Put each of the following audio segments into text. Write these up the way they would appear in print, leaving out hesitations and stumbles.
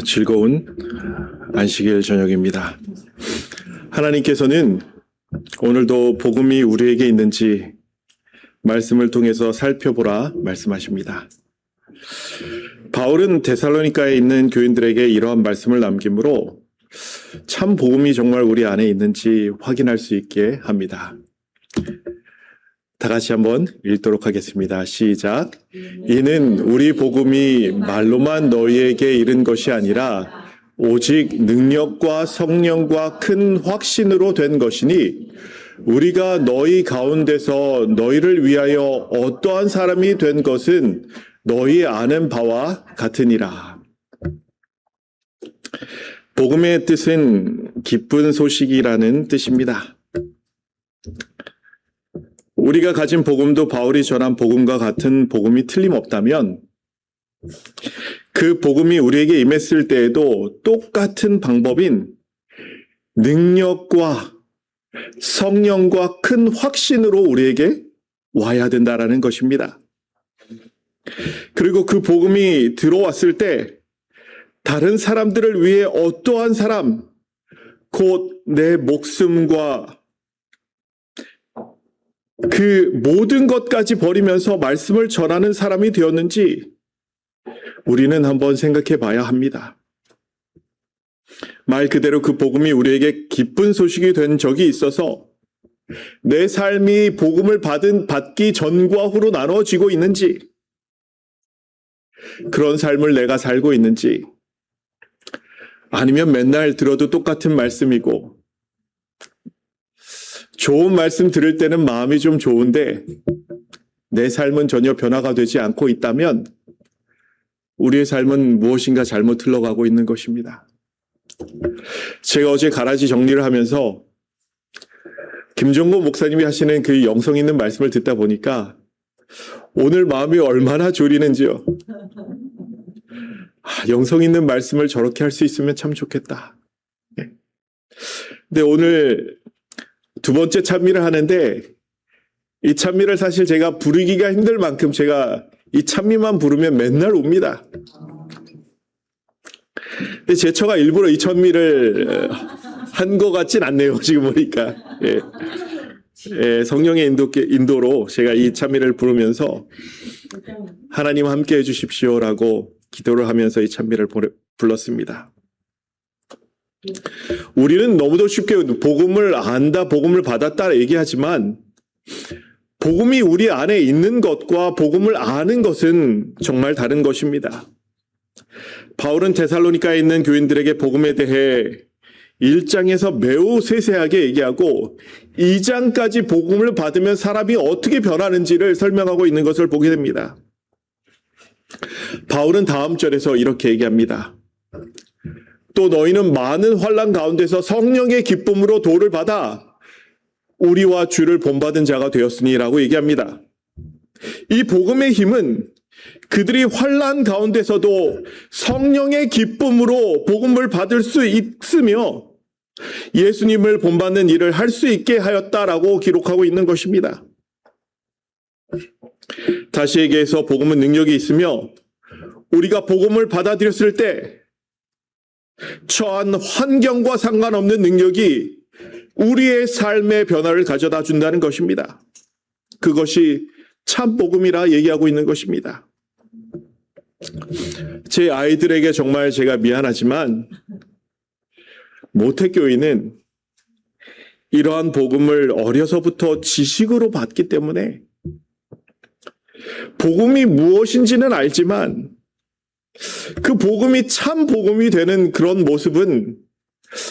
즐거운 안식일 저녁입니다. 하나님께서는 오늘도 복음이 우리에게 있는지 말씀을 통해서 살펴보라 말씀하십니다. 바울은 데살로니가에 있는 교인들에게 이러한 말씀을 남기므로 참 복음이 정말 우리 안에 있는지 확인할 수 있게 합니다. 다 같이 한번 읽도록 하겠습니다. 시작. 이는 우리 복음이 말로만 너희에게 이른 것이 아니라 오직 능력과 성령과 큰 확신으로 된 것이니 우리가 너희 가운데서 너희를 위하여 어떠한 사람이 된 것은 너희 아는 바와 같으니라. 복음의 뜻은 기쁜 소식이라는 뜻입니다. 우리가 가진 복음도 바울이 전한 복음과 같은 복음이 틀림없다면 그 복음이 우리에게 임했을 때에도 똑같은 방법인 능력과 성령과 큰 확신으로 우리에게 와야 된다라는 것입니다. 그리고 그 복음이 들어왔을 때 다른 사람들을 위해 어떠한 사람, 곧 내 목숨과 그 모든 것까지 버리면서 말씀을 전하는 사람이 되었는지 우리는 한번 생각해 봐야 합니다. 말 그대로 그 복음이 우리에게 기쁜 소식이 된 적이 있어서 내 삶이 복음을 받기 전과 후로 나눠지고 있는지, 그런 삶을 내가 살고 있는지, 아니면 맨날 들어도 똑같은 말씀이고 좋은 말씀 들을 때는 마음이 좀 좋은데 내 삶은 전혀 변화가 되지 않고 있다면 우리의 삶은 무엇인가 잘못 흘러가고 있는 것입니다. 제가 어제 가라지 정리를 하면서 김종고 목사님이 하시는 그 영성 있는 말씀을 듣다 보니까 오늘 마음이 얼마나 졸이는지요. 영성 있는 말씀을 저렇게 할 수 있으면 참 좋겠다. 근데 오늘 두 번째 찬미를 하는데 이 찬미를 사실 제가 부르기가 힘들 만큼 제가 이 찬미만 부르면 맨날 옵니다. 근데 제처가 일부러 이 찬미를 한 것 같진 않네요. 지금 보니까. 성령의 인도로 제가 이 찬미를 부르면서 하나님 함께 해주십시오라고 기도를 하면서 이 찬미를 불렀습니다. 우리는 너무도 쉽게 복음을 안다, 복음을 받았다 얘기하지만 복음이 우리 안에 있는 것과 복음을 아는 것은 정말 다른 것입니다. 바울은 데살로니가에 있는 교인들에게 복음에 대해 1장에서 매우 세세하게 얘기하고 2장까지 복음을 받으면 사람이 어떻게 변하는지를 설명하고 있는 것을 보게 됩니다. 바울은 다음 절에서 이렇게 얘기합니다. 또 너희는 많은 환난 가운데서 성령의 기쁨으로 도를 받아 우리와 주를 본받은 자가 되었으니라고 얘기합니다. 이 복음의 힘은 그들이 환난 가운데서도 성령의 기쁨으로 복음을 받을 수 있으며 예수님을 본받는 일을 할 수 있게 하였다라고 기록하고 있는 것입니다. 다시 얘기해서 복음은 능력이 있으며 우리가 복음을 받아들였을 때 처한 환경과 상관없는 능력이 우리의 삶의 변화를 가져다 준다는 것입니다. 그것이 참 복음이라 얘기하고 있는 것입니다. 제 아이들에게 정말 제가 미안하지만 모태교인은 이러한 복음을 어려서부터 지식으로 받기 때문에 복음이 무엇인지는 알지만 그 복음이 참 복음이 되는 그런 모습은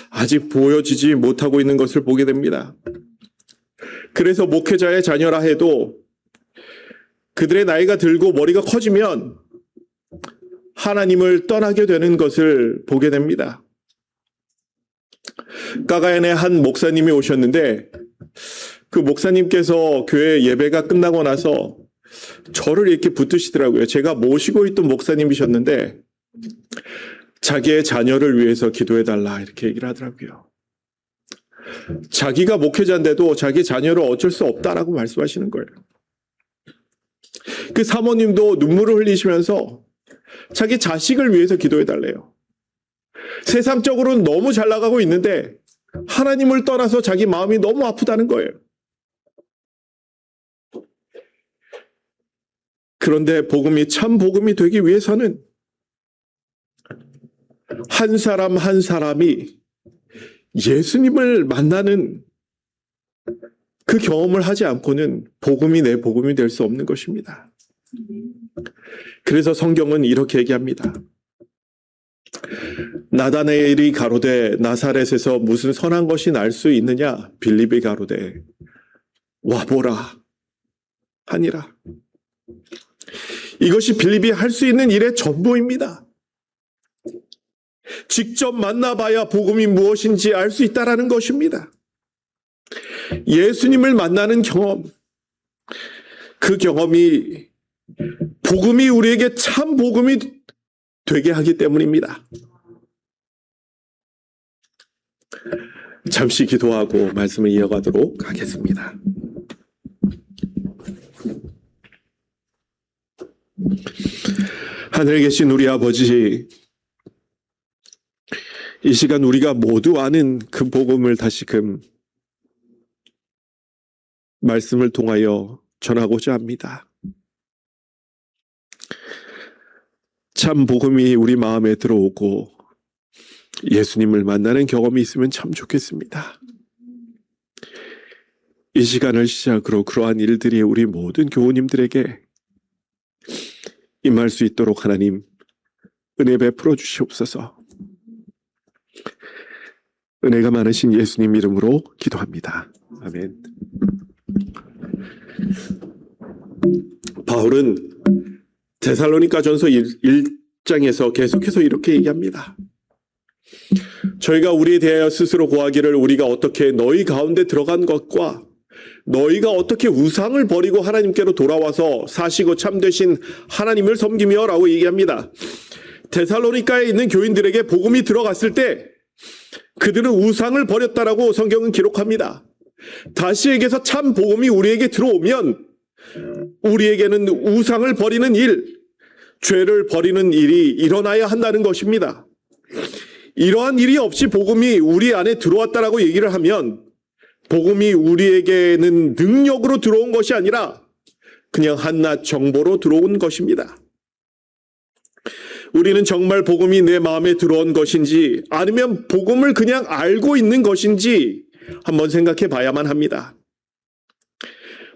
아직 보여지지 못하고 있는 것을 보게 됩니다. 그래서 목회자의 자녀라 해도 그들의 나이가 들고 머리가 커지면 하나님을 떠나게 되는 것을 보게 됩니다. 까가엔에 한 목사님이 오셨는데 그 목사님께서 교회 예배가 끝나고 나서 저를 이렇게 붙드시더라고요. 제가 모시고 있던 목사님이셨는데 자기의 자녀를 위해서 기도해달라 이렇게 얘기를 하더라고요. 자기가 목회자인데도 자기 자녀를 어쩔 수 없다라고 말씀하시는 거예요. 그 사모님도 눈물을 흘리시면서 자기 자식을 위해서 기도해달래요. 세상적으로는 너무 잘 나가고 있는데 하나님을 떠나서 자기 마음이 너무 아프다는 거예요. 그런데 복음이 참 복음이 되기 위해서는 한 사람 한 사람이 예수님을 만나는 그 경험을 하지 않고는 복음이 내 복음이 될 수 없는 것입니다. 그래서 성경은 이렇게 얘기합니다. 나다나엘이 가로되 나사렛에서 무슨 선한 것이 날 수 있느냐? 빌립이 가로되 와보라 하니라. 이것이 빌립이 할 수 있는 일의 전부입니다. 직접 만나봐야 복음이 무엇인지 알 수 있다라는 것입니다. 예수님을 만나는 경험, 그 경험이 복음이 우리에게 참 복음이 되게 하기 때문입니다. 잠시 기도하고 말씀을 이어가도록 하겠습니다. 하늘에 계신 우리 아버지, 이 시간 우리가 모두 아는 그 복음을 다시금 말씀을 통하여 전하고자 합니다. 참 복음이 우리 마음에 들어오고 예수님을 만나는 경험이 있으면 참 좋겠습니다. 이 시간을 시작으로 그러한 일들이 우리 모든 교우님들에게 임할 수 있도록 하나님 은혜 베풀어 주시옵소서. 은혜가 많으신 예수님 이름으로 기도합니다. 아멘. 바울은 데살로니가전서 1장에서 계속해서 이렇게 얘기합니다. 저희가 우리에 대하여 스스로 고하기를 우리가 어떻게 너희 가운데 들어간 것과 너희가 어떻게 우상을 버리고 하나님께로 돌아와서 사시고 참되신 하나님을 섬기며 라고 얘기합니다. 데살로니가에 있는 교인들에게 복음이 들어갔을 때 그들은 우상을 버렸다라고 성경은 기록합니다. 다시 얘기해서 참 복음이 우리에게 들어오면 우리에게는 우상을 버리는 일, 죄를 버리는 일이 일어나야 한다는 것입니다. 이러한 일이 없이 복음이 우리 안에 들어왔다라고 얘기를 하면 복음이 우리에게는 능력으로 들어온 것이 아니라 그냥 한낱 정보로 들어온 것입니다. 우리는 정말 복음이 내 마음에 들어온 것인지 아니면 복음을 그냥 알고 있는 것인지 한번 생각해 봐야만 합니다.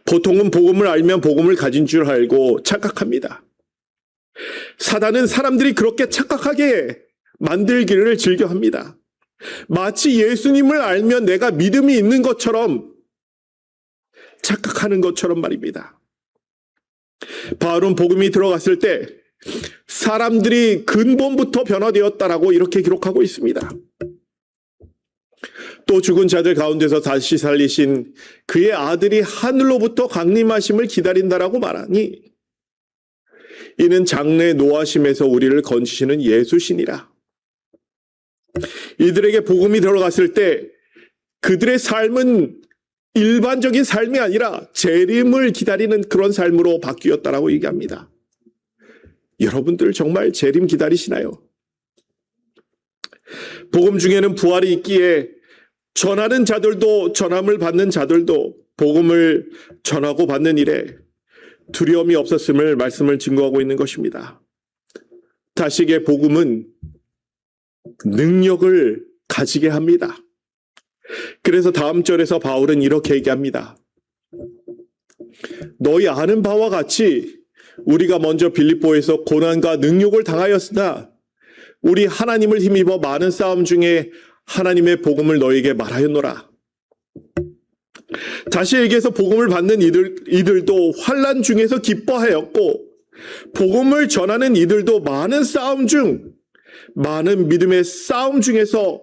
보통은 복음을 알면 복음을 가진 줄 알고 착각합니다. 사단은 사람들이 그렇게 착각하게 만들기를 즐겨합니다. 마치 예수님을 알면 내가 믿음이 있는 것처럼 착각하는 것처럼 말입니다. 바울은 복음이 들어갔을 때 사람들이 근본부터 변화되었다라고 이렇게 기록하고 있습니다. 또 죽은 자들 가운데서 다시 살리신 그의 아들이 하늘로부터 강림하심을 기다린다라고 말하니 이는 장래 노하심에서 우리를 건지시는 예수시니라. 이들에게 복음이 들어갔을 때 그들의 삶은 일반적인 삶이 아니라 재림을 기다리는 그런 삶으로 바뀌었다라고 얘기합니다. 여러분들 정말 재림 기다리시나요? 복음 중에는 부활이 있기에 전하는 자들도 전함을 받는 자들도 복음을 전하고 받는 일에 두려움이 없었음을 말씀을 증거하고 있는 것입니다. 다시게 복음은 능력을 가지게 합니다. 그래서 다음 절에서 바울은 이렇게 얘기합니다. 너희 아는 바와 같이 우리가 먼저 빌립보에서 고난과 능욕을 당하였으나 우리 하나님을 힘입어 많은 싸움 중에 하나님의 복음을 너희에게 말하였노라. 다시 얘기해서 복음을 받는 이들도 환난 중에서 기뻐하였고 복음을 전하는 이들도 많은 싸움 중 많은 믿음의 싸움 중에서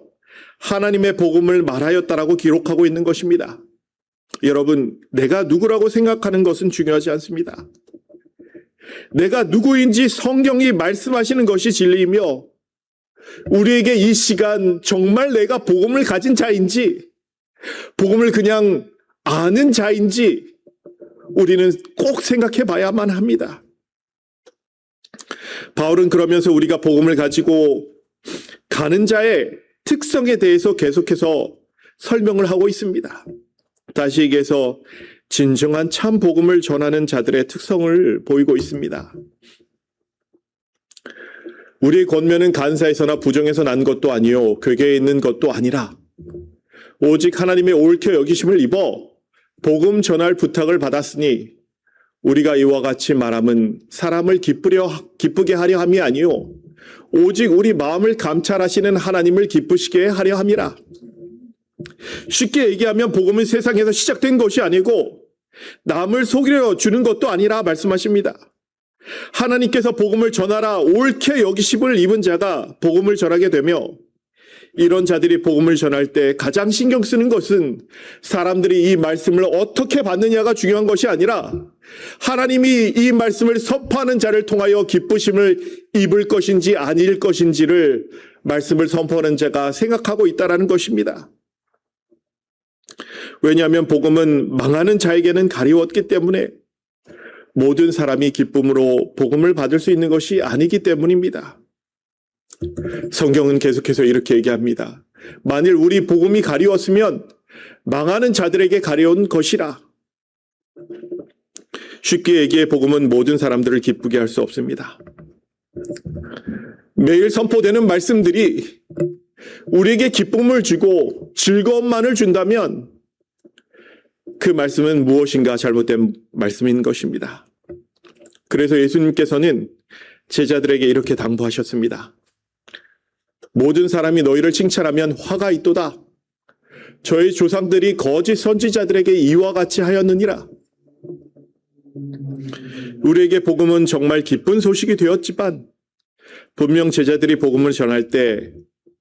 하나님의 복음을 말하였다라고 기록하고 있는 것입니다. 여러분, 내가 누구라고 생각하는 것은 중요하지 않습니다. 내가 누구인지 성경이 말씀하시는 것이 진리이며 우리에게 이 시간 정말 내가 복음을 가진 자인지 복음을 그냥 아는 자인지 우리는 꼭 생각해 봐야만 합니다. 바울은 그러면서 우리가 복음을 가지고 가는 자의 특성에 대해서 계속해서 설명을 하고 있습니다. 다시 얘기해서 진정한 참 복음을 전하는 자들의 특성을 보이고 있습니다. 우리의 권면은 간사에서나 부정에서 난 것도 아니요 괴계에 있는 것도 아니라 오직 하나님의 옳게 여기심을 입어 복음 전할 부탁을 받았으니 우리가 이와 같이 말함은 사람을 기쁘게 하려 함이 아니요 오직 우리 마음을 감찰하시는 하나님을 기쁘시게 하려 함이라. 쉽게 얘기하면 복음은 세상에서 시작된 것이 아니고 남을 속여 주는 것도 아니라 말씀하십니다. 하나님께서 복음을 전하라 옳게 여기심을 입은 자가 복음을 전하게 되며 이런 자들이 복음을 전할 때 가장 신경 쓰는 것은 사람들이 이 말씀을 어떻게 받느냐가 중요한 것이 아니라 하나님이 이 말씀을 선포하는 자를 통하여 기쁘심을 입을 것인지 아닐 것인지를 말씀을 선포하는 자가 생각하고 있다는 것입니다. 왜냐하면 복음은 망하는 자에게는 가리웠기 때문에 모든 사람이 기쁨으로 복음을 받을 수 있는 것이 아니기 때문입니다. 성경은 계속해서 이렇게 얘기합니다. 만일 우리 복음이 가리웠으면 망하는 자들에게 가려운 것이라. 쉽게 얘기해 복음은 모든 사람들을 기쁘게 할 수 없습니다. 매일 선포되는 말씀들이 우리에게 기쁨을 주고 즐거움만을 준다면 그 말씀은 무엇인가 잘못된 말씀인 것입니다. 그래서 예수님께서는 제자들에게 이렇게 당부하셨습니다. 모든 사람이 너희를 칭찬하면 화가 있도다. 저희 조상들이 거짓 선지자들에게 이와 같이 하였느니라. 우리에게 복음은 정말 기쁜 소식이 되었지만 분명 제자들이 복음을 전할 때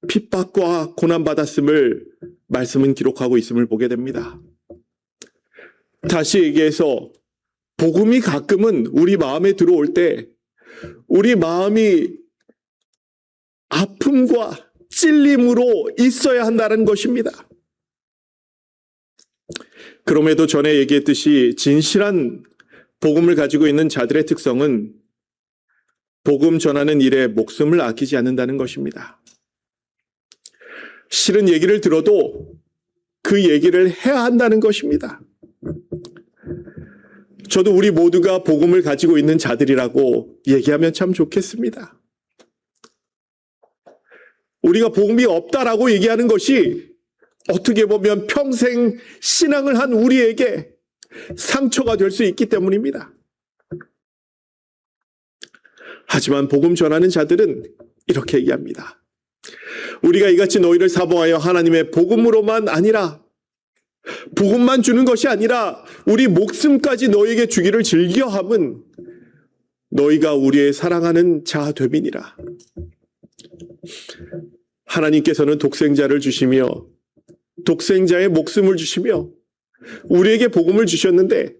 핍박과 고난받았음을 말씀은 기록하고 있음을 보게 됩니다. 다시 얘기해서 복음이 가끔은 우리 마음에 들어올 때 우리 마음이 아픔과 찔림으로 있어야 한다는 것입니다. 그럼에도 전에 얘기했듯이 진실한 복음을 가지고 있는 자들의 특성은 복음 전하는 일에 목숨을 아끼지 않는다는 것입니다. 싫은 얘기를 들어도 그 얘기를 해야 한다는 것입니다. 저도 우리 모두가 복음을 가지고 있는 자들이라고 얘기하면 참 좋겠습니다. 우리가 복음이 없다라고 얘기하는 것이 어떻게 보면 평생 신앙을 한 우리에게 상처가 될 수 있기 때문입니다. 하지만 복음 전하는 자들은 이렇게 얘기합니다. 우리가 이같이 너희를 사모하여 하나님의 복음으로만 아니라 복음만 주는 것이 아니라 우리 목숨까지 너희에게 주기를 즐겨함은 너희가 우리의 사랑하는 자 됨이니라. 하나님께서는 독생자를 주시며 독생자의 목숨을 주시며 우리에게 복음을 주셨는데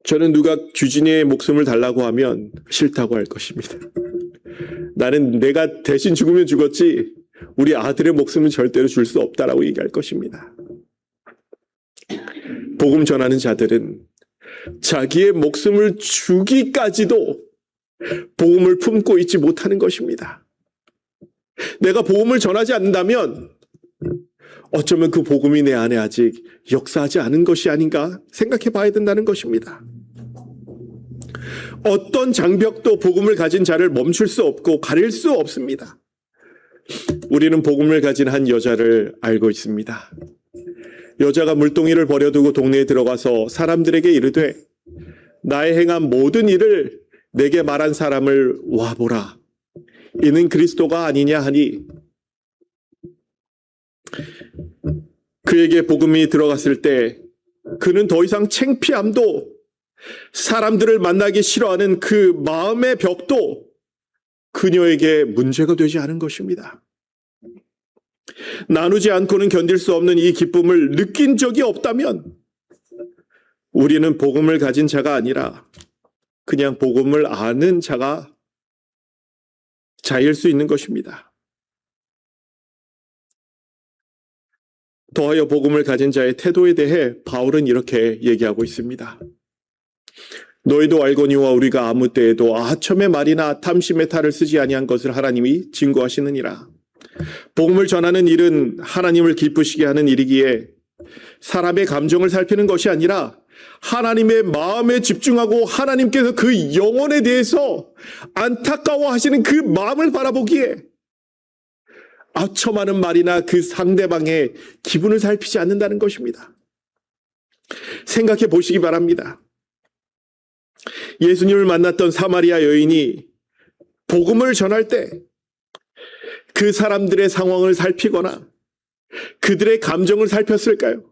저는 누가 규진이의 목숨을 달라고 하면 싫다고 할 것입니다. 나는 내가 대신 죽으면 죽었지 우리 아들의 목숨은 절대로 줄 수 없다라고 얘기할 것입니다. 복음 전하는 자들은 자기의 목숨을 주기까지도 복음을 품고 있지 못하는 것입니다. 내가 복음을 전하지 않는다면 어쩌면 그 복음이 내 안에 아직 역사하지 않은 것이 아닌가 생각해 봐야 된다는 것입니다. 어떤 장벽도 복음을 가진 자를 멈출 수 없고 가릴 수 없습니다. 우리는 복음을 가진 한 여자를 알고 있습니다. 여자가 물동이를 버려두고 동네에 들어가서 사람들에게 이르되 나의 행한 모든 일을 내게 말한 사람을 와보라. 이는 그리스도가 아니냐 하니 그에게 복음이 들어갔을 때 그는 더 이상 창피함도 사람들을 만나기 싫어하는 그 마음의 벽도 그녀에게 문제가 되지 않은 것입니다. 나누지 않고는 견딜 수 없는 이 기쁨을 느낀 적이 없다면 우리는 복음을 가진 자가 아니라 그냥 복음을 아는 자일 수 있는 것입니다. 더하여 복음을 가진 자의 태도에 대해 바울은 이렇게 얘기하고 있습니다. 너희도 알거니와 우리가 아무 때에도 아첨의 말이나 탐심의 탈을 쓰지 아니한 것을 하나님이 증거하시느니라. 복음을 전하는 일은 하나님을 기쁘시게 하는 일이기에 사람의 감정을 살피는 것이 아니라 하나님의 마음에 집중하고 하나님께서 그 영혼에 대해서 안타까워하시는 그 마음을 바라보기에 아첨하는 말이나 그 상대방의 기분을 살피지 않는다는 것입니다. 생각해 보시기 바랍니다. 예수님을 만났던 사마리아 여인이 복음을 전할 때 그 사람들의 상황을 살피거나 그들의 감정을 살폈을까요?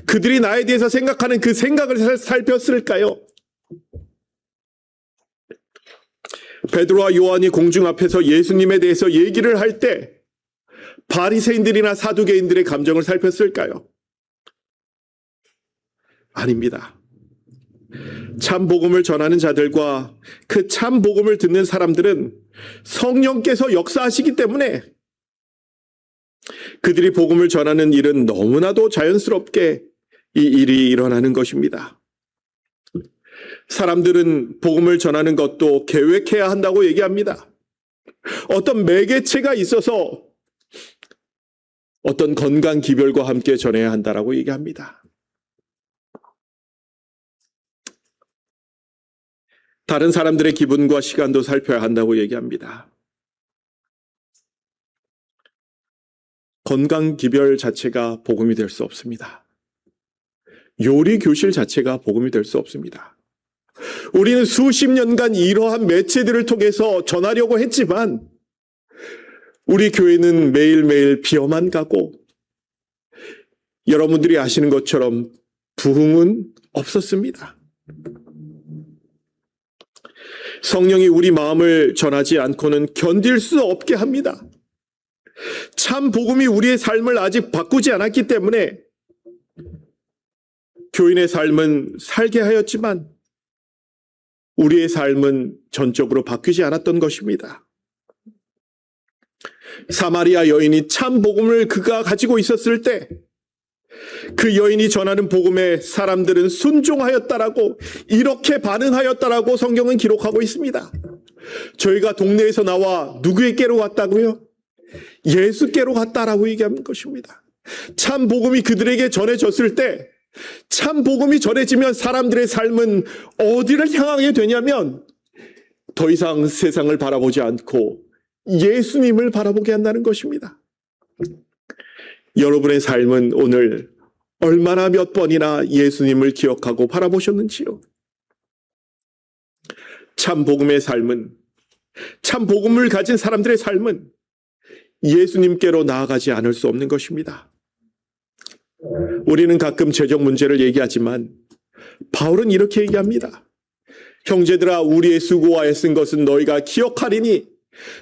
그들이 나에 대해서 생각하는 그 생각을 살폈을까요? 베드로와 요한이 공중 앞에서 예수님에 대해서 얘기를 할 때 바리새인들이나 사두개인들의 감정을 살폈을까요? 아닙니다. 참 복음을 전하는 자들과 그 참 복음을 듣는 사람들은 성령께서 역사하시기 때문에 그들이 복음을 전하는 일은 너무나도 자연스럽게 이 일이 일어나는 것입니다. 사람들은 복음을 전하는 것도 계획해야 한다고 얘기합니다. 어떤 매개체가 있어서 어떤 건강 기별과 함께 전해야 한다라고 얘기합니다. 다른 사람들의 기분과 시간도 살펴야 한다고 얘기합니다. 건강 기별 자체가 복음이 될 수 없습니다. 요리 교실 자체가 복음이 될 수 없습니다. 우리는 수십 년간 이러한 매체들을 통해서 전하려고 했지만 우리 교회는 매일매일 비어만 가고 여러분들이 아시는 것처럼 부흥은 없었습니다. 성령이 우리 마음을 전하지 않고는 견딜 수 없게 합니다. 참 복음이 우리의 삶을 아직 바꾸지 않았기 때문에 교인의 삶은 살게 하였지만 우리의 삶은 전적으로 바뀌지 않았던 것입니다. 사마리아 여인이 참 복음을 그가 가지고 있었을 때 그 여인이 전하는 복음에 사람들은 순종하였다라고 이렇게 반응하였다라고 성경은 기록하고 있습니다. 저희가 동네에서 나와 누구에게로 갔다고요? 예수께로 갔다라고 얘기하는 것입니다. 참 복음이 그들에게 전해졌을 때 참 복음이 전해지면 사람들의 삶은 어디를 향하게 되냐면 더 이상 세상을 바라보지 않고 예수님을 바라보게 한다는 것입니다. 여러분의 삶은 오늘 얼마나 몇 번이나 예수님을 기억하고 바라보셨는지요? 참 복음의 삶은, 참 복음을 가진 사람들의 삶은 예수님께로 나아가지 않을 수 없는 것입니다. 우리는 가끔 재정 문제를 얘기하지만 바울은 이렇게 얘기합니다. 형제들아, 우리의 수고와 애쓴 것은 너희가 기억하리니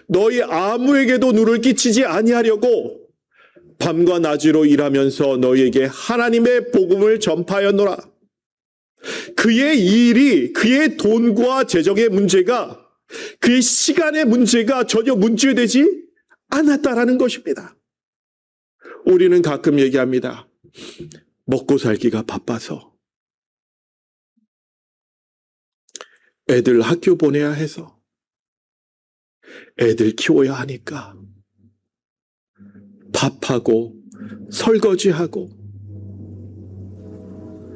너희 아무에게도 누를 끼치지 아니하려고 밤과 낮으로 일하면서 너희에게 하나님의 복음을 전파하였노라. 그의 일이, 그의 돈과 재정의 문제가, 그의 시간의 문제가 전혀 문제되지 않았다라는 것입니다. 우리는 가끔 얘기합니다. 먹고 살기가 바빠서, 애들 학교 보내야 해서, 애들 키워야 하니까, 밥하고 설거지하고.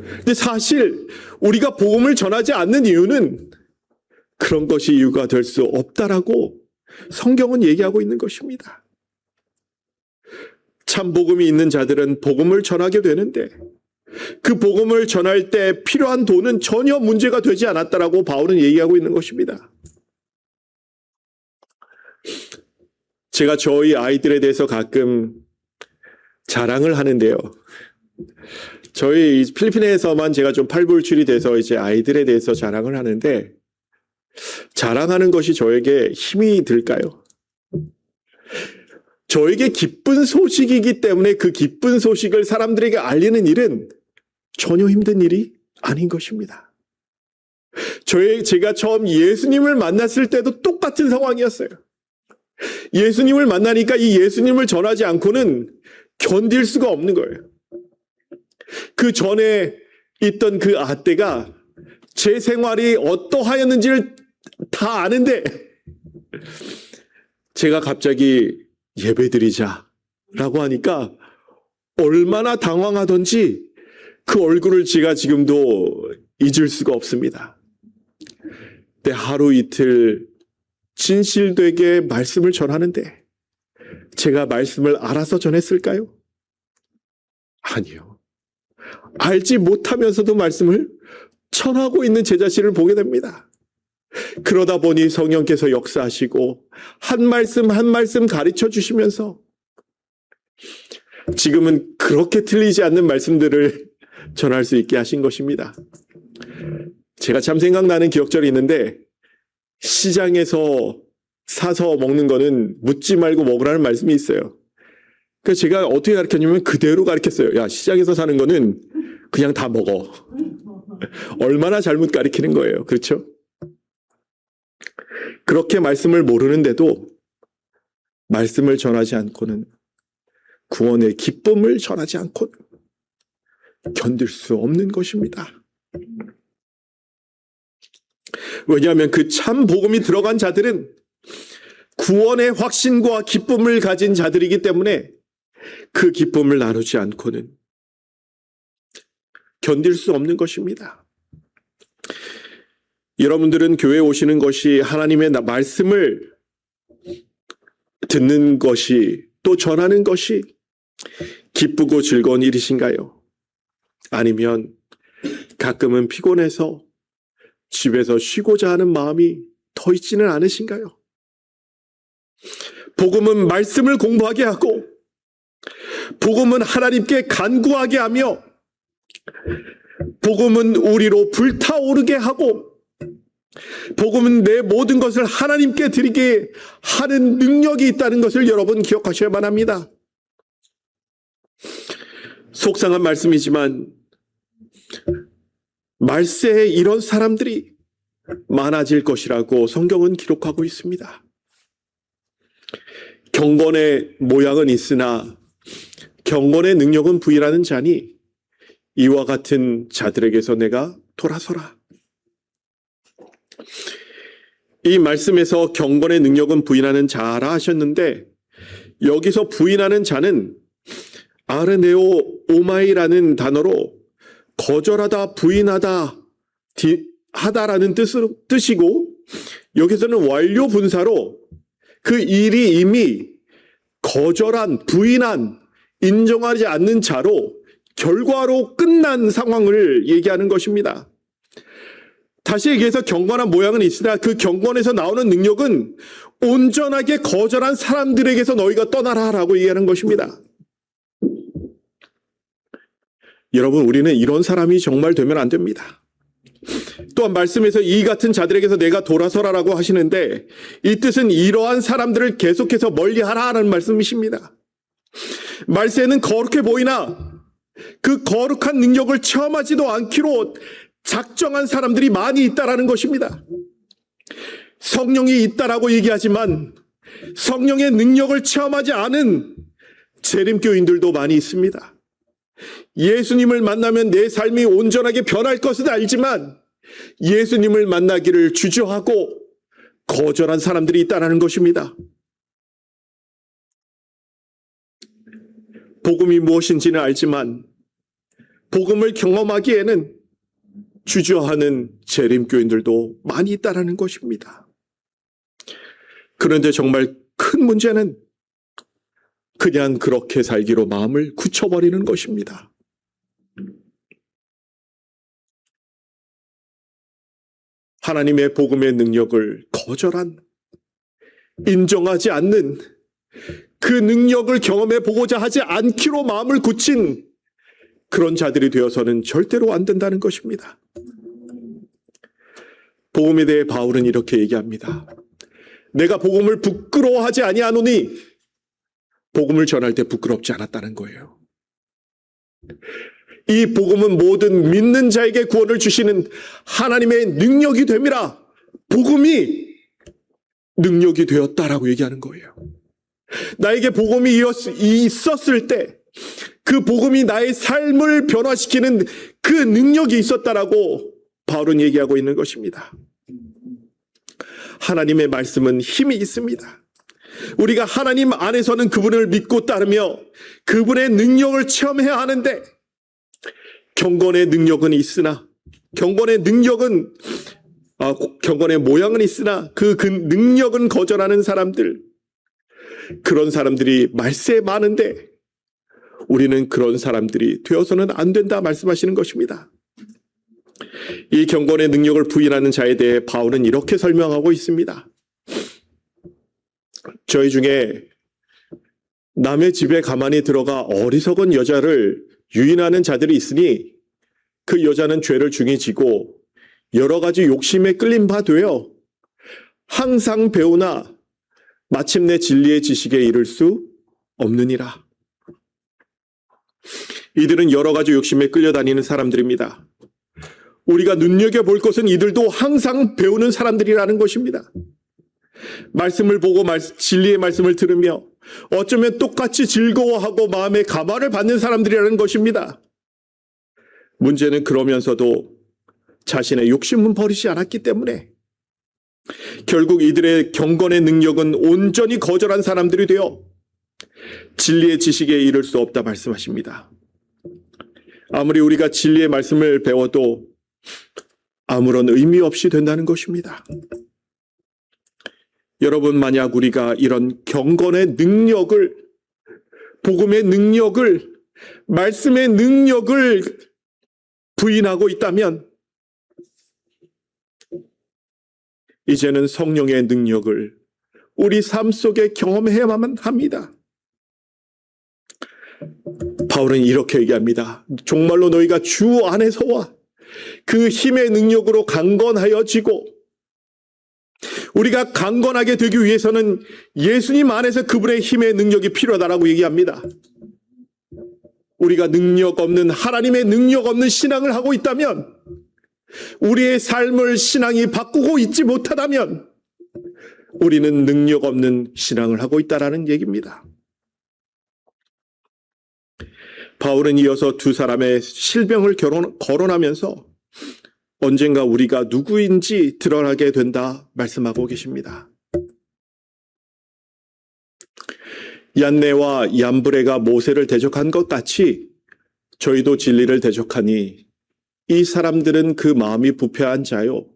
근데 사실 우리가 복음을 전하지 않는 이유는 그런 것이 이유가 될 수 없다라고 성경은 얘기하고 있는 것입니다. 참 복음이 있는 자들은 복음을 전하게 되는데 그 복음을 전할 때 필요한 돈은 전혀 문제가 되지 않았다라고 바울은 얘기하고 있는 것입니다. 제가 저희 아이들에 대해서 가끔 자랑을 하는데요. 저희 필리핀에서만 제가 좀 팔불출이 돼서 이제 아이들에 대해서 자랑을 하는데 자랑하는 것이 저에게 힘이 들까요? 저에게 기쁜 소식이기 때문에 그 기쁜 소식을 사람들에게 알리는 일은 전혀 힘든 일이 아닌 것입니다. 제가 처음 예수님을 만났을 때도 똑같은 상황이었어요. 예수님을 만나니까 이 예수님을 전하지 않고는 견딜 수가 없는 거예요. 그 전에 있던 그 아떼가 제 생활이 어떠하였는지를 다 아는데 제가 갑자기 예배드리자라고 하니까 얼마나 당황하던지 그 얼굴을 제가 지금도 잊을 수가 없습니다. 근데 하루 이틀 진실되게 말씀을 전하는데 제가 말씀을 알아서 전했을까요? 아니요. 알지 못하면서도 말씀을 전하고 있는 제 자신을 보게 됩니다. 그러다 보니 성령께서 역사하시고 한 말씀 한 말씀 가르쳐 주시면서 지금은 그렇게 틀리지 않는 말씀들을 전할 수 있게 하신 것입니다. 제가 참 생각나는 기억절이 있는데 시장에서 사서 먹는 거는 묻지 말고 먹으라는 말씀이 있어요. 그래서 제가 어떻게 가르쳤냐면 그대로 가르쳤어요. 야, 시장에서 사는 거는 그냥 다 먹어. 얼마나 잘못 가르치는 거예요. 그렇죠? 그렇게 말씀을 모르는데도 말씀을 전하지 않고는 구원의 기쁨을 전하지 않고는 견딜 수 없는 것입니다. 왜냐하면 그 참 복음이 들어간 자들은 구원의 확신과 기쁨을 가진 자들이기 때문에 그 기쁨을 나누지 않고는 견딜 수 없는 것입니다. 여러분들은 교회에 오시는 것이 하나님의 말씀을 듣는 것이 또 전하는 것이 기쁘고 즐거운 일이신가요? 아니면 가끔은 피곤해서 집에서 쉬고자 하는 마음이 더 있지는 않으신가요? 복음은 말씀을 공부하게 하고 복음은 하나님께 간구하게 하며 복음은 우리로 불타오르게 하고 복음은 내 모든 것을 하나님께 드리게 하는 능력이 있다는 것을 여러분 기억하셔야만 합니다. 속상한 말씀이지만 말세에 이런 사람들이 많아질 것이라고 성경은 기록하고 있습니다. 경건의 모양은 있으나 경건의 능력은 부인하는 자니 이와 같은 자들에게서 내가 돌아서라. 이 말씀에서 경건의 능력은 부인하는 자라 하셨는데 여기서 부인하는 자는 아르네오 오마이라는 단어로 거절하다, 부인하다, 하다라는 뜻이고 여기서는 완료 분사로 그 일이 이미 거절한, 부인한, 인정하지 않는 자로 결과로 끝난 상황을 얘기하는 것입니다. 다시 얘기해서 경건한 모양은 있으나 그 경건에서 나오는 능력은 온전하게 거절한 사람들에게서 너희가 떠나라라고 얘기하는 것입니다. 여러분, 우리는 이런 사람이 정말 되면 안 됩니다. 또한 말씀에서 이 같은 자들에게서 내가 돌아서라라고 하시는데 이 뜻은 이러한 사람들을 계속해서 멀리하라는 말씀이십니다. 말세는 거룩해 보이나 그 거룩한 능력을 체험하지도 않기로 작정한 사람들이 많이 있다라는 것입니다. 성령이 있다라고 얘기하지만 성령의 능력을 체험하지 않은 재림교인들도 많이 있습니다. 예수님을 만나면 내 삶이 온전하게 변할 것을 알지만 예수님을 만나기를 주저하고 거절한 사람들이 있다는 것입니다. 복음이 무엇인지는 알지만 복음을 경험하기에는 주저하는 재림교인들도 많이 있다는 것입니다. 그런데 정말 큰 문제는 그냥 그렇게 살기로 마음을 굳혀버리는 것입니다. 하나님의 복음의 능력을 거절한, 인정하지 않는, 그 능력을 경험해 보고자 하지 않기로 마음을 굳힌 그런 자들이 되어서는 절대로 안 된다는 것입니다. 복음에 대해 바울은 이렇게 얘기합니다. 내가 복음을 부끄러워하지 아니하노니 복음을 전할 때 부끄럽지 않았다는 거예요. 이 복음은 모든 믿는 자에게 구원을 주시는 하나님의 능력이 됨이라. 복음이 능력이 되었다라고 얘기하는 거예요. 나에게 복음이 있었을 때 그 복음이 나의 삶을 변화시키는 그 능력이 있었다라고 바울은 얘기하고 있는 것입니다. 하나님의 말씀은 힘이 있습니다. 우리가 하나님 안에서는 그분을 믿고 따르며 그분의 능력을 체험해야 하는데, 경건의 능력은 있으나, 경건의 모양은 있으나 그 능력은 거절하는 사람들, 그런 사람들이 말세에 많은데 우리는 그런 사람들이 되어서는 안 된다 말씀하시는 것입니다. 이 경건의 능력을 부인하는 자에 대해 바울은 이렇게 설명하고 있습니다. 저희 중에 남의 집에 가만히 들어가 어리석은 여자를 유인하는 자들이 있으니 그 여자는 죄를 중히 지고 여러 가지 욕심에 끌린 바 되어 항상 배우나 마침내 진리의 지식에 이를 수 없느니라. 이들은 여러 가지 욕심에 끌려다니는 사람들입니다. 우리가 눈여겨볼 것은 이들도 항상 배우는 사람들이라는 것입니다. 말씀을 보고 진리의 말씀을 들으며 어쩌면 똑같이 즐거워하고 마음에 감화를 받는 사람들이라는 것입니다. 문제는 그러면서도 자신의 욕심은 버리지 않았기 때문에 결국 이들의 경건의 능력은 온전히 거절한 사람들이 되어 진리의 지식에 이를 수 없다 말씀하십니다. 아무리 우리가 진리의 말씀을 배워도 아무런 의미 없이 된다는 것입니다. 여러분, 만약 우리가 이런 경건의 능력을, 복음의 능력을, 말씀의 능력을 부인하고 있다면 이제는 성령의 능력을 우리 삶 속에 경험해야만 합니다. 바울은 이렇게 얘기합니다. 정말로 너희가 주 안에서와 그 힘의 능력으로 강건하여지고, 우리가 강건하게 되기 위해서는 예수님 안에서 그분의 힘의 능력이 필요하다라고 얘기합니다. 우리가 능력 없는, 하나님의 능력 없는 신앙을 하고 있다면, 우리의 삶을 신앙이 바꾸고 있지 못하다면 우리는 능력 없는 신앙을 하고 있다라는 얘기입니다. 바울은 이어서 두 사람의 실병을 거론하면서 언젠가 우리가 누구인지 드러나게 된다 말씀하고 계십니다. 얀네와 얀브레가 모세를 대적한 것 같이 저희도 진리를 대적하니 이 사람들은 그 마음이 부패한 자요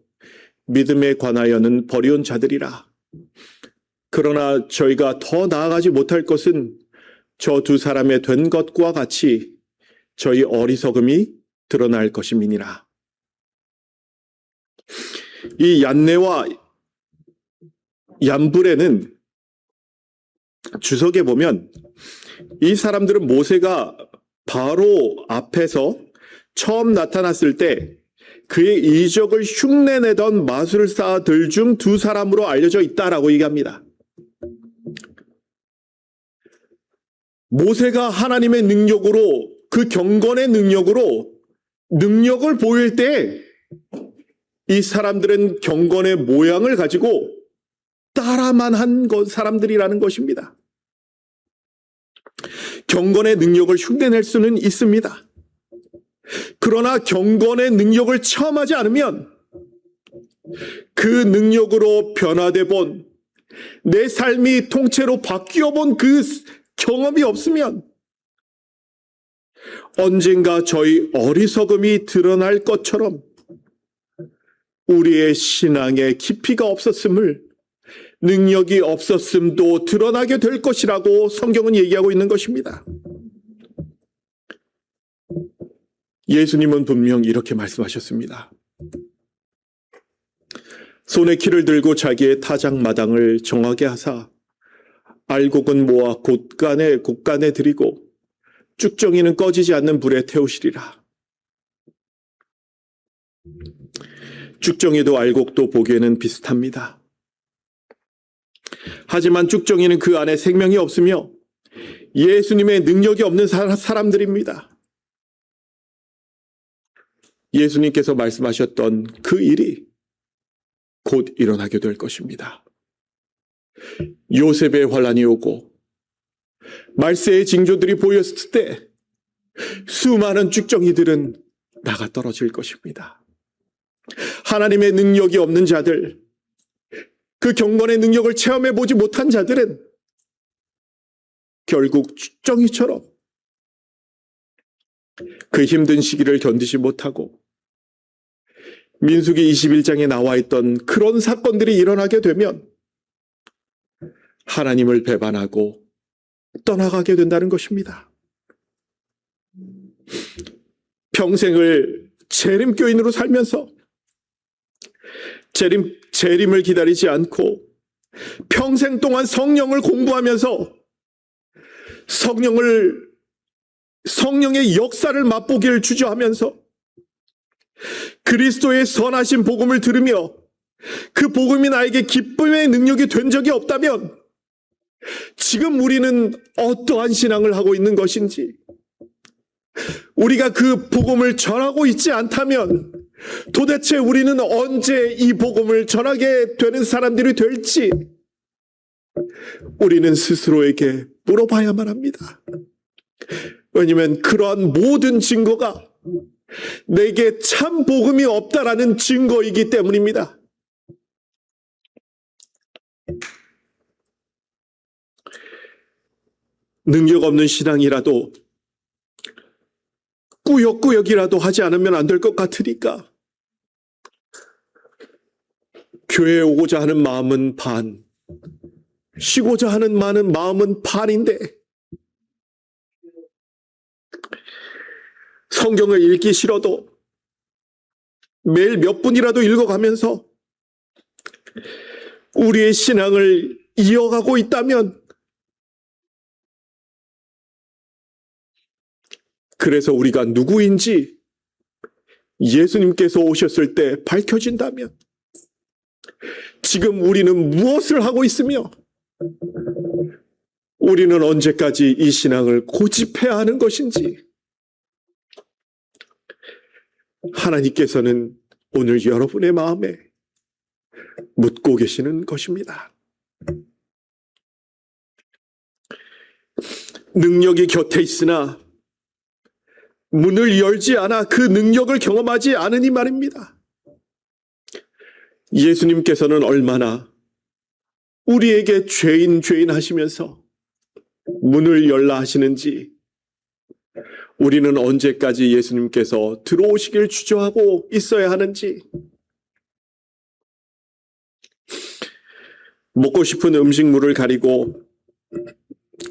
믿음에 관하여는 버리운 자들이라. 그러나 저희가 더 나아가지 못할 것은 저 두 사람의 된 것과 같이 저희 어리석음이 드러날 것임이니라. 이 얀네와 얀브레는 주석에 보면 이 사람들은 모세가 바로 앞에서 처음 나타났을 때 그의 이적을 흉내내던 마술사들 중 두 사람으로 알려져 있다라고 얘기합니다. 모세가 하나님의 능력으로, 그 경건의 능력으로 능력을 보일 때 이 사람들은 경건의 모양을 가지고 따라만 한 사람들이라는 것입니다. 경건의 능력을 흉내낼 수는 있습니다. 그러나 경건의 능력을 체험하지 않으면, 그 능력으로 변화돼 본, 내 삶이 통째로 바뀌어 본 그 경험이 없으면 언젠가 저희 어리석음이 드러날 것처럼 우리의 신앙의 깊이가 없었음을, 능력이 없었음도 드러나게 될 것이라고 성경은 얘기하고 있는 것입니다. 예수님은 분명 이렇게 말씀하셨습니다. 손에 키를 들고 자기의 타작마당을 정하게 하사 알곡은 모아 곳간에 들이고 쭉정이는 꺼지지 않는 불에 태우시리라. 쭉정이도 알곡도 보기에는 비슷합니다. 하지만 쭉정이는 그 안에 생명이 없으며 예수님의 능력이 없는 사람들입니다. 예수님께서 말씀하셨던 그 일이 곧 일어나게 될 것입니다. 요셉의 환란이 오고 말세의 징조들이 보였을 때 수많은 쭉정이들은 나가 떨어질 것입니다. 하나님의 능력이 없는 자들, 그 경건의 능력을 체험해 보지 못한 자들은 결국 주정이처럼 그 힘든 시기를 견디지 못하고 민수기 21장에 나와 있던 그런 사건들이 일어나게 되면 하나님을 배반하고 떠나가게 된다는 것입니다. 평생을 재림교인으로 살면서 재림을 기다리지 않고 평생 동안 성령을 공부하면서 성령의 역사를 맛보기를 주저하면서 그리스도의 선하신 복음을 들으며 그 복음이 나에게 기쁨의 능력이 된 적이 없다면 지금 우리는 어떠한 신앙을 하고 있는 것인지, 우리가 그 복음을 전하고 있지 않다면 도대체 우리는 언제 이 복음을 전하게 되는 사람들이 될지 우리는 스스로에게 물어봐야만 합니다. 왜냐하면 그러한 모든 증거가 내게 참 복음이 없다라는 증거이기 때문입니다. 능력 없는 신앙이라도 꾸역꾸역이라도 하지 않으면 안 될 것 같으니까 교회에 오고자 하는 마음은 반, 쉬고자 하는 마음은 반인데 성경을 읽기 싫어도 매일 몇 분이라도 읽어가면서 우리의 신앙을 이어가고 있다면, 그래서 우리가 누구인지 예수님께서 오셨을 때 밝혀진다면, 지금 우리는 무엇을 하고 있으며 우리는 언제까지 이 신앙을 고집해야 하는 것인지 하나님께서는 오늘 여러분의 마음에 묻고 계시는 것입니다. 능력이 곁에 있으나 문을 열지 않아 그 능력을 경험하지 않으니 말입니다. 예수님께서는 얼마나 우리에게 죄인 하시면서 문을 열라 하시는지, 우리는 언제까지 예수님께서 들어오시길 주저하고 있어야 하는지, 먹고 싶은 음식물을 가리고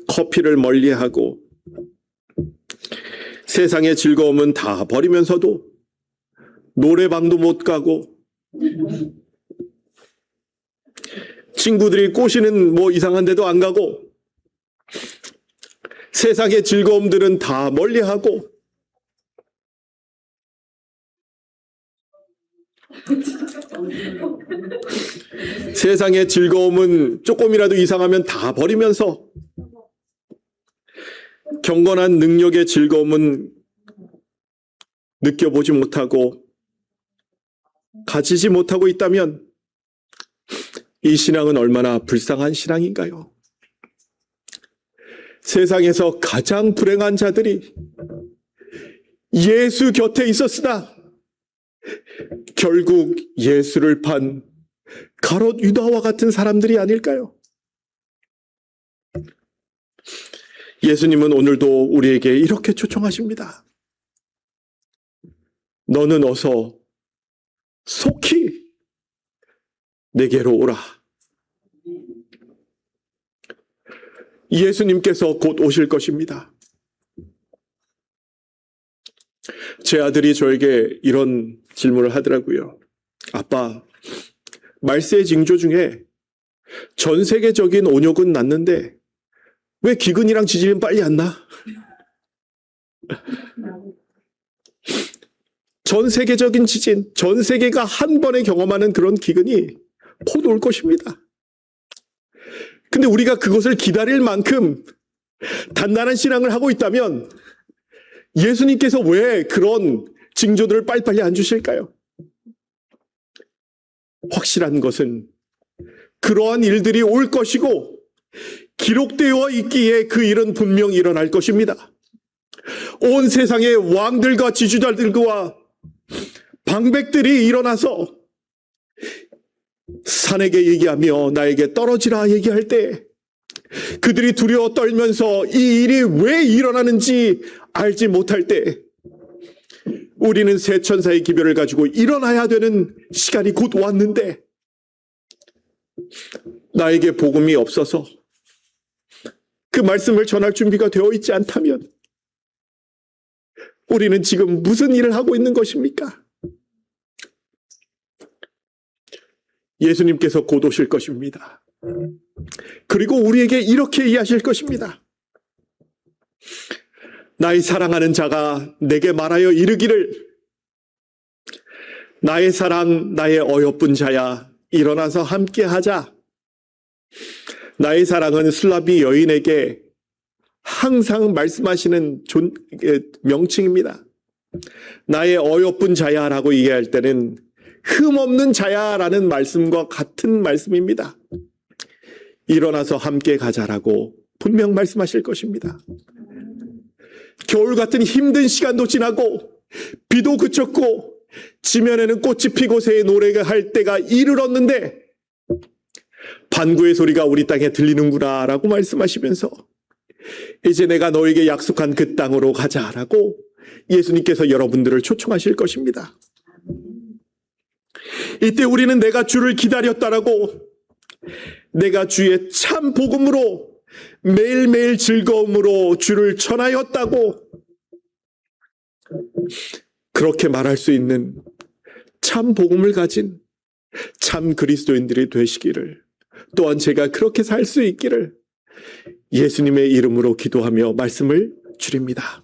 커피를 멀리하고 세상의 즐거움은 다 버리면서도 노래방도 못 가고 친구들이 꼬시는 이상한 데도 안 가고 세상의 즐거움들은 다 멀리하고 세상의 즐거움은 조금이라도 이상하면 다 버리면서 경건한 능력의 즐거움은 느껴보지 못하고 가지지 못하고 있다면 이 신앙은 얼마나 불쌍한 신앙인가요? 세상에서 가장 불행한 자들이 예수 곁에 있었으나 결국 예수를 판 가롯 유다와 같은 사람들이 아닐까요? 예수님은 오늘도 우리에게 이렇게 초청하십니다. 너는 어서 속히 내게로 오라. 예수님께서 곧 오실 것입니다. 제 아들이 저에게 이런 질문을 하더라고요. 아빠, 말세의 징조 중에 전 세계적인 온역은 났는데 왜 기근이랑 지진은 빨리 안 나? 전 세계적인 지진, 전 세계가 한 번에 경험하는 그런 기근이 곧 올 것입니다. 근데 우리가 그것을 기다릴 만큼 단단한 신앙을 하고 있다면 예수님께서 왜 그런 징조들을 빨리빨리 안 주실까요? 확실한 것은 그러한 일들이 올 것이고 기록되어 있기에 그 일은 분명히 일어날 것입니다. 온 세상의 왕들과 지주자들과 방백들이 일어나서 산에게 얘기하며 나에게 떨어지라 얘기할 때 그들이 두려워 떨면서 이 일이 왜 일어나는지 알지 못할 때 우리는 새 천사의 기별을 가지고 일어나야 되는 시간이 곧 왔는데 나에게 복음이 없어서 그 말씀을 전할 준비가 되어 있지 않다면 우리는 지금 무슨 일을 하고 있는 것입니까? 예수님께서 곧 오실 것입니다. 그리고 우리에게 이렇게 이야기하실 것입니다. 나의 사랑하는 자가 내게 말하여 이르기를 나의 사랑 나의 어여쁜 자야 일어나서 함께 하자. 나의 사랑은 술라비 여인에게 항상 말씀하시는 명칭입니다. 나의 어여쁜 자야라고 얘기할 때는 흠없는 자야라는 말씀과 같은 말씀입니다. 일어나서 함께 가자라고 분명 말씀하실 것입니다. 겨울 같은 힘든 시간도 지나고 비도 그쳤고 지면에는 꽃이 피고 새의 노래가 할 때가 이르렀는데 반구의 소리가 우리 땅에 들리는구나 라고 말씀하시면서 이제 내가 너에게 약속한 그 땅으로 가자라고 예수님께서 여러분들을 초청하실 것입니다. 이때 우리는 내가 주를 기다렸다라고 내가 주의 참 복음으로 매일매일 즐거움으로 주를 전하였다고 그렇게 말할 수 있는 참 복음을 가진 참 그리스도인들이 되시기를 또한 제가 그렇게 살 수 있기를 예수님의 이름으로 기도하며 말씀을 드립니다.